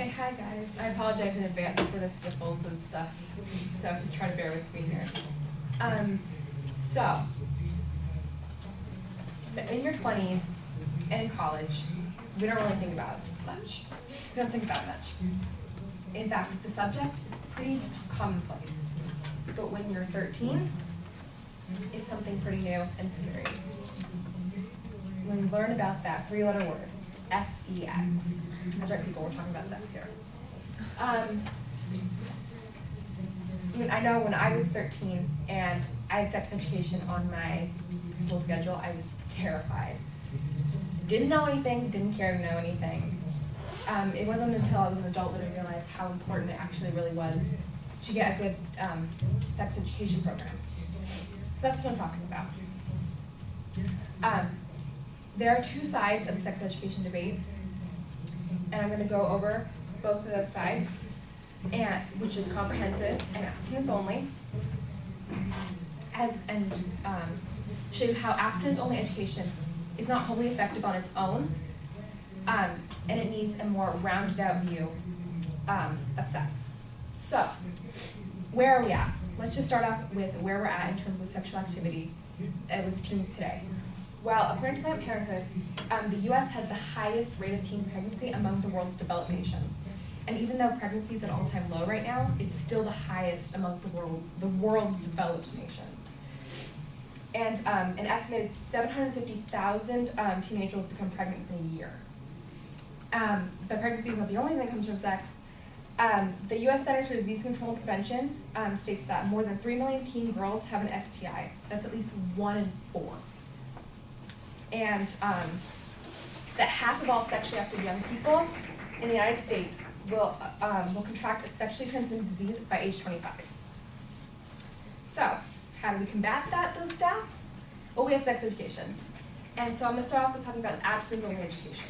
Okay, hi guys. I apologize in advance for the sniffles and stuff, so just try to bear with me here. So, in your 20s and in college, we don't really think about it much. We don't think about it much. In fact, the subject is pretty commonplace. But when you're 13, it's something pretty new and scary. When we learn about that three-letter word, S-E-X. That's right, people, we're talking about sex here. I know when I was 13 and I had sex education on my school schedule, I was terrified. Didn't know anything, didn't care to know anything. It wasn't until I was an adult that I realized how important it actually really was to get a good sex education program. So that's what I'm talking about. There are two sides of the sex education debate, and I'm going to go over both of those sides, which is comprehensive and abstinence only, and show you how abstinence-only education is not wholly effective on its own, and it needs a more rounded-out view of sex. So, where are we at? Let's just start off with where we're at in terms of sexual activity with teens today. Well, according to Planned Parenthood, the U.S. has the highest rate of teen pregnancy among the world's developed nations. And even though pregnancy is at an all-time low right now, it's still the highest among the world's developed nations. And an estimated 750,000 teenagers will become pregnant within a year. But pregnancy is not the only thing that comes from sex. The U.S. Centers for Disease Control and Prevention states that more than 3 million teen girls have an STI. That's at least 1 in 4. And that half of all sexually active young people in the United States will contract a sexually transmitted disease by age 25. So, how do we combat those stats? Well, we have sex education. And so I'm going to start off with talking about abstinence-only education.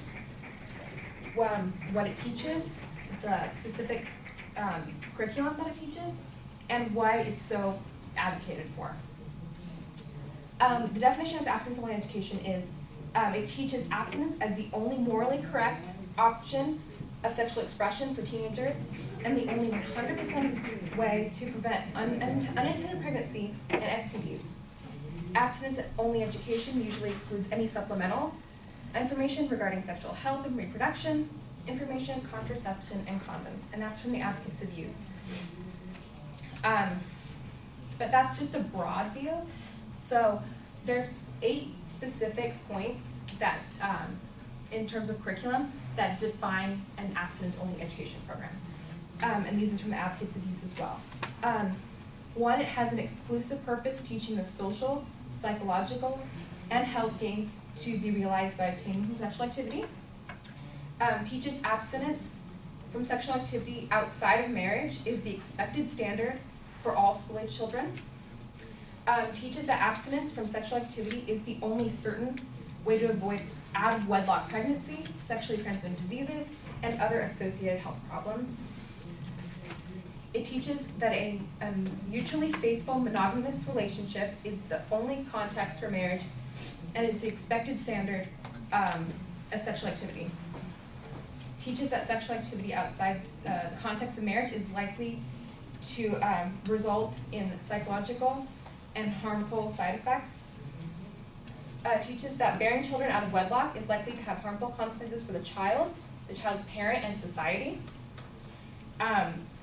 What it teaches, the specific curriculum that it teaches, and why it's so advocated for. The definition of abstinence-only education is it teaches abstinence as the only morally correct option of sexual expression for teenagers and the only 100% way to prevent unintended pregnancy and STDs. Abstinence-only education usually excludes any supplemental information regarding sexual health and reproduction, information, contraception, and condoms, and that's from the Advocates of Youth. But that's just a broad view. So there's 8 specific points that, in terms of curriculum, that define an abstinence-only education program. And these are from the Advocates of Youth as well. 1, it has an exclusive purpose teaching the social, psychological, and health gains to be realized by obtaining from sexual activity. Teaches abstinence from sexual activity outside of marriage is the expected standard for all school-age children. Teaches that abstinence from sexual activity is the only certain way to avoid out-of-wedlock pregnancy, sexually transmitted diseases, and other associated health problems. It teaches that a mutually faithful monogamous relationship is the only context for marriage, and it's the expected standard of sexual activity. Teaches that sexual activity outside the context of marriage is likely to result in psychological and harmful side effects. Teaches that bearing children out of wedlock is likely to have harmful consequences for the child's parent, and society.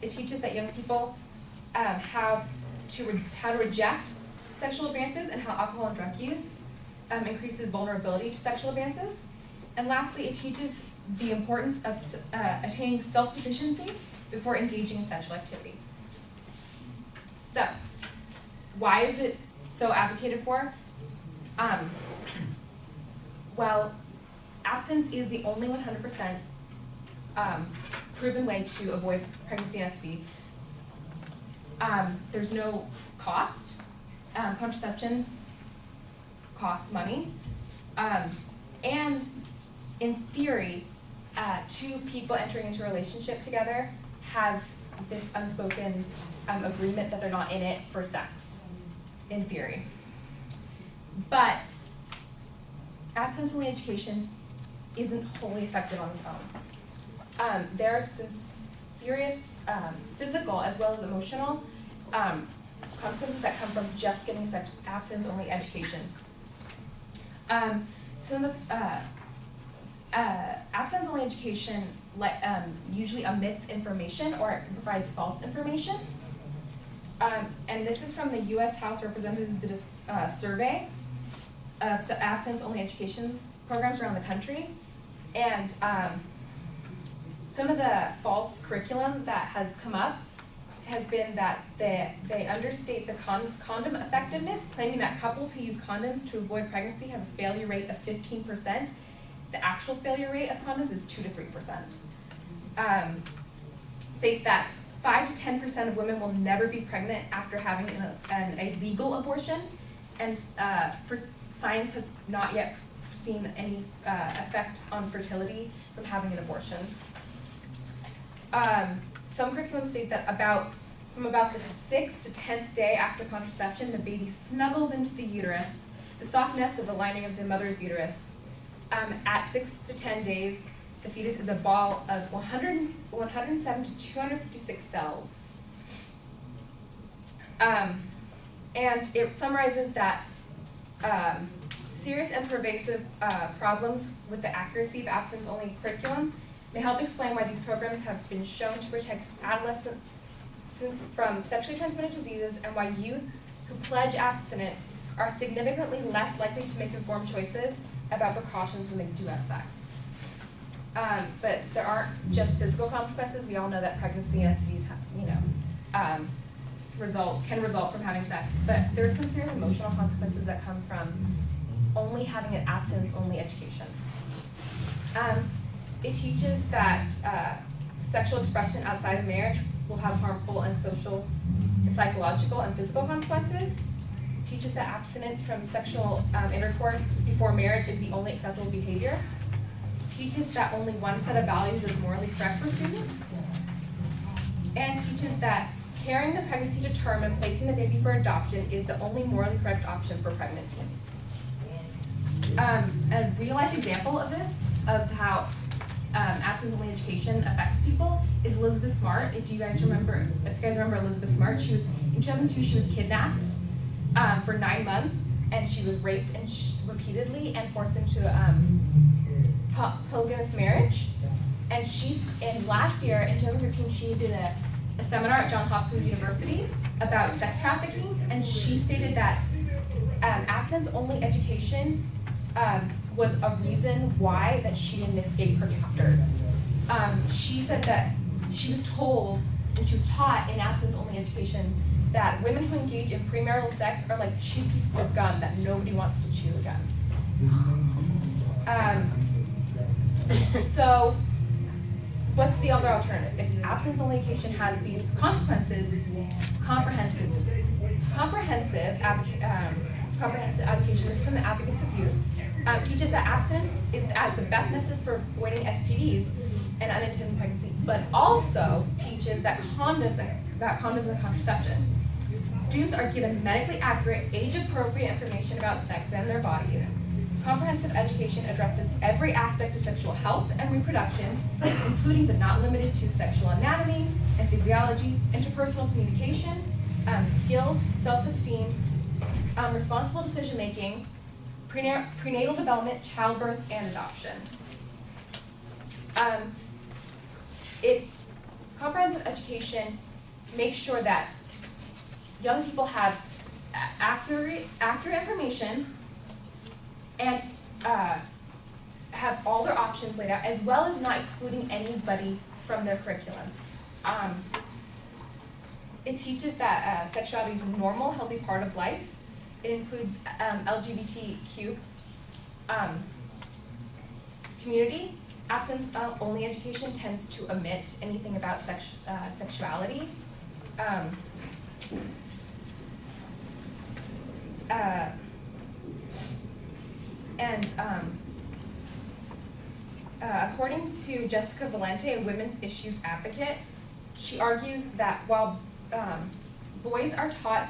It teaches that young people how to reject sexual advances and how alcohol and drug use increases vulnerability to sexual advances. And lastly, it teaches the importance of attaining self-sufficiency before engaging in sexual activity. So, why is it so advocated for? Well, abstinence is the only 100% proven way to avoid pregnancy and STD. There's no cost. Contraception costs money. And in theory, 2 people entering into a relationship together have this unspoken agreement that they're not in it for sex, in theory. But abstinence-only education isn't wholly effective on its own. there are some serious physical as well as emotional consequences that come from just getting abstinence-only education. So the abstinence-only education usually omits information or it provides false information. And this is from the U.S. House of Representatives did a survey of abstinence-only education programs around the country. And some of the false curriculum that has come up has been that they understate the condom effectiveness, claiming that couples who use condoms to avoid pregnancy have a failure rate of 15%. The actual failure rate of condoms is 2 to 3%. State that 5 to 10% of women will never be pregnant after having a legal abortion, and for science has not yet seen any effect on fertility from having an abortion. Some curriculums state that from about the 6th to 10th day after contraception, the baby snuggles into the uterus, the soft nest of the lining of the mother's uterus. At 6 to 10 days, the fetus is a ball of 107 to 256 cells. And it summarizes that serious and pervasive problems with the accuracy of abstinence-only curriculum may help explain why these programs have been shown to protect adolescents from sexually transmitted diseases and why youth who pledge abstinence are significantly less likely to make informed choices about precautions when they do have sex. But there aren't just physical consequences. We all know that pregnancy and STDs can result from having sex, but there's some serious emotional consequences that come from only having an abstinence-only education. It teaches that sexual expression outside of marriage will have harmful and social, psychological, and physical consequences. It teaches that abstinence from sexual intercourse before marriage is the only acceptable behavior. It teaches that only one set of values is morally correct for students. And teaches that carrying the pregnancy to term and placing the baby for adoption is the only morally correct option for pregnant teens. A real-life example of this, of how abstinence-only education affects people, is Elizabeth Smart. If you guys remember Elizabeth Smart, she was in 2002. She was kidnapped for 9 months, and she was raped and repeatedly and forced into polygamous marriage. And last year in 2015, she did a seminar at Johns Hopkins University about sex trafficking, and she stated that abstinence-only education was a reason why that she didn't escape her captors. She said that she was told and she was taught in abstinence-only education that women who engage in premarital sex are like chewed pieces of gum that nobody wants to chew again. So what's the other alternative? If abstinence-only education has these consequences, comprehensive education, this is from the Advocates of Youth, teaches that abstinence is as the best method for avoiding STDs and unintended pregnancy, but also teaches that condoms and contraception. Students are given medically accurate, age-appropriate information about sex and their bodies. Comprehensive education addresses every aspect of sexual health and reproduction, including but not limited to sexual anatomy and physiology, interpersonal communication, skills, self-esteem, responsible decision-making, prenatal development, childbirth, and adoption. Comprehensive education makes sure that young people have accurate information and have all their options laid out, as well as not excluding anybody from their curriculum. It teaches that sexuality is a normal, healthy part of life. It includes LGBTQ community. Abstinence-only education tends to omit anything about sexuality. According to Jessica Valente, a women's issues advocate, she argues that while boys are taught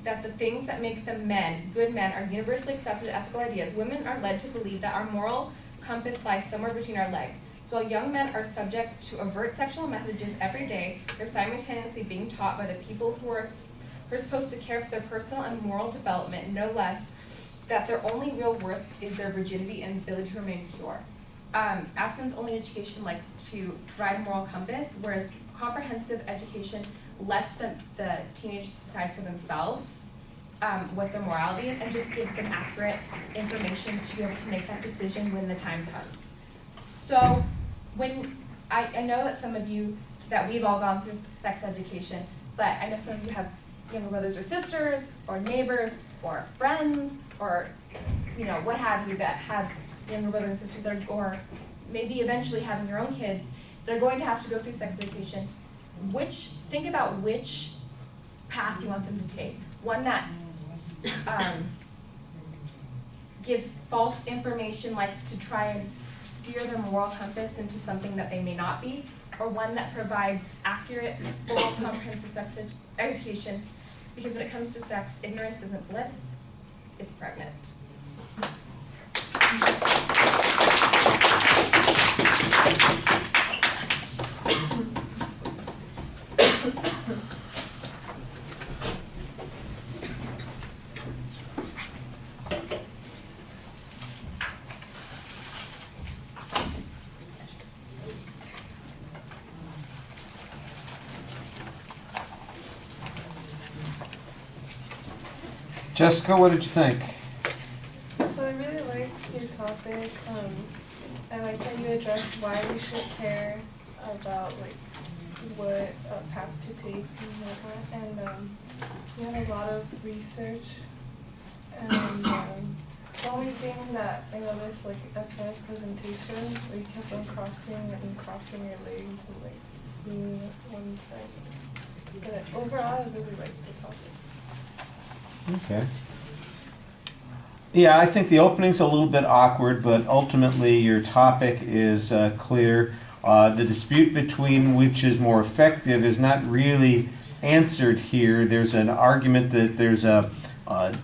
that the things that make them men, good men, are universally accepted ethical ideas, women are led to believe that our moral compass lies somewhere between our legs. So while young men are subject to overt sexual messages every day, they're simultaneously being taught by the people who are supposed to care for their personal and moral development, no less, that their only real worth is their virginity and ability to remain pure. Abstinence-only education likes to provide a moral compass, whereas comprehensive education lets the teenagers decide for themselves what their morality is, and just gives them accurate information to be able to make that decision when the time comes. So when I know that some of you, that we've all gone through sex education, but I know some of you have younger brothers or sisters, or neighbors, or friends, or what have you, that have younger brothers and sisters, or maybe eventually having your own kids. They're going to have to go through sex education. Think about which path you want them to take. One that gives false information, likes to try and steer their moral compass into something that they may not be, or one that provides accurate, full, comprehensive sex education. Because when it comes to sex, ignorance isn't bliss, it's pregnant. Jessica, what did you think? So I really like your topic. I like that you addressed why we should care about what path to take and whatnot. And we had a lot of research. And the only thing that I noticed, as far as presentation, we kept on crossing your legs and being one side. But overall, I really liked the topic. Okay. Yeah, I think the opening's a little bit awkward, but ultimately your topic is clear. The dispute between which is more effective is not really answered here. There's an argument that there's a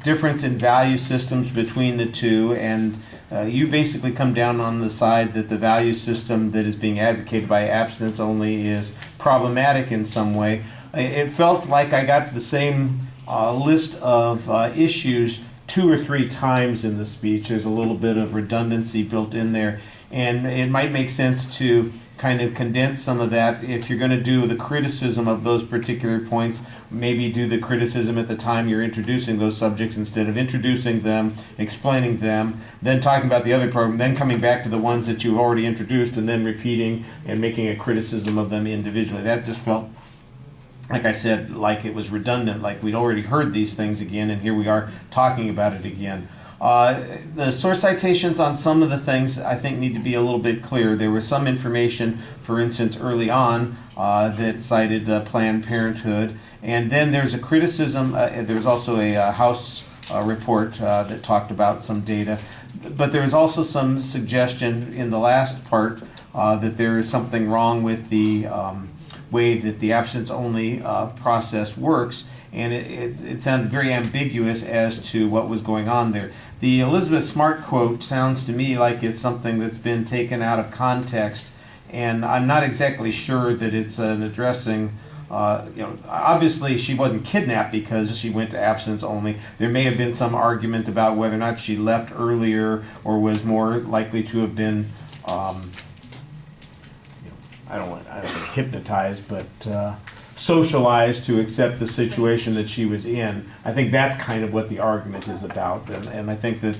difference in value systems between the two, and you basically come down on the side that the value system that is being advocated by abstinence only is problematic in some way. It felt like I got the same list of issues 2 or 3 times in the speech. There's a little bit of redundancy built in there, and it might make sense to kind of condense some of that. If you're going to do the criticism of those particular points, maybe do the criticism at the time you're introducing those subjects instead of introducing them, explaining them, then talking about the other program, then coming back to the ones that you've already introduced, and then repeating and making a criticism of them individually. That just felt, like I said, like it was redundant, like we'd already heard these things again, and here we are talking about it again. The source citations on some of the things I think need to be a little bit clear. There was some information, for instance, early on that cited Planned Parenthood, and then there's a criticism, there's also a House report that talked about some data, but there was also some suggestion in the last part that there is something wrong with the way that the abstinence-only process works, and it sounded very ambiguous as to what was going on there. The Elizabeth Smart quote sounds to me like it's something that's been taken out of context, and I'm not exactly sure that it's an addressing. Obviously she wasn't kidnapped because she went to abstinence only. There may have been some argument about whether or not she left earlier or was more likely to have been I don't want to say hypnotized, but socialized to accept the situation that she was in. I think that's kind of what the argument is about, and I think that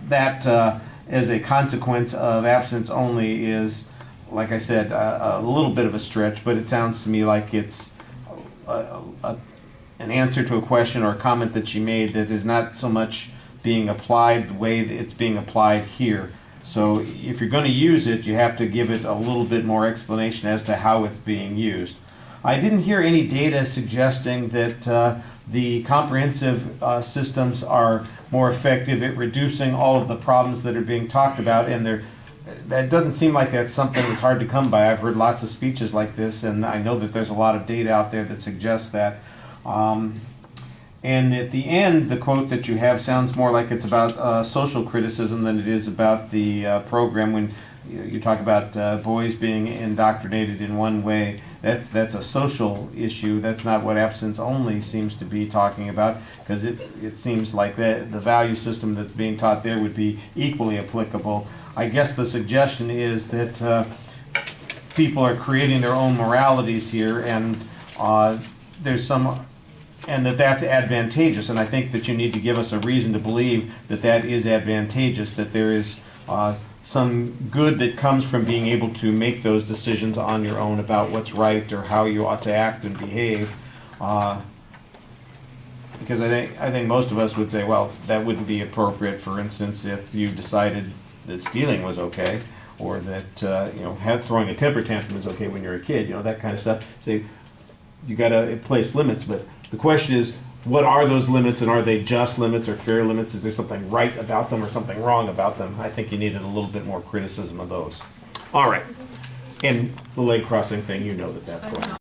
that as a consequence of abstinence only is, like I said, a little bit of a stretch, but it sounds to me like it's an answer to a question or a comment that she made that is not so much being applied the way that it's being applied here. So if you're going to use it, you have to give it a little bit more explanation as to how it's being used. I didn't hear any data suggesting that the comprehensive systems are more effective at reducing all of the problems that are being talked about, and that doesn't seem like that's something that's hard to come by. I've heard lots of speeches like this, and I know that there's a lot of data out there that suggests that. And at the end, the quote that you have sounds more like it's about social criticism than it is about the program. When you talk about boys being indoctrinated in one way. That's a social issue. That's not what abstinence only seems to be talking about, because it seems like the value system that's being taught there would be equally applicable. I guess the suggestion is that people are creating their own moralities here, and that's advantageous. And I think that you need to give us a reason to believe that that is advantageous, that there is some good that comes from being able to make those decisions on your own about what's right or how you ought to act and behave. Because I think most of us would say, well, that wouldn't be appropriate, for instance, if you decided that stealing was okay, or that throwing a temper tantrum is okay when you're a kid, that kind of stuff. Say, you got to place limits, but the question is, what are those limits, and are they just limits or fair limits? Is there something right about them or something wrong about them? I think you needed a little bit more criticism of those. All right. And the leg crossing thing, that's going on.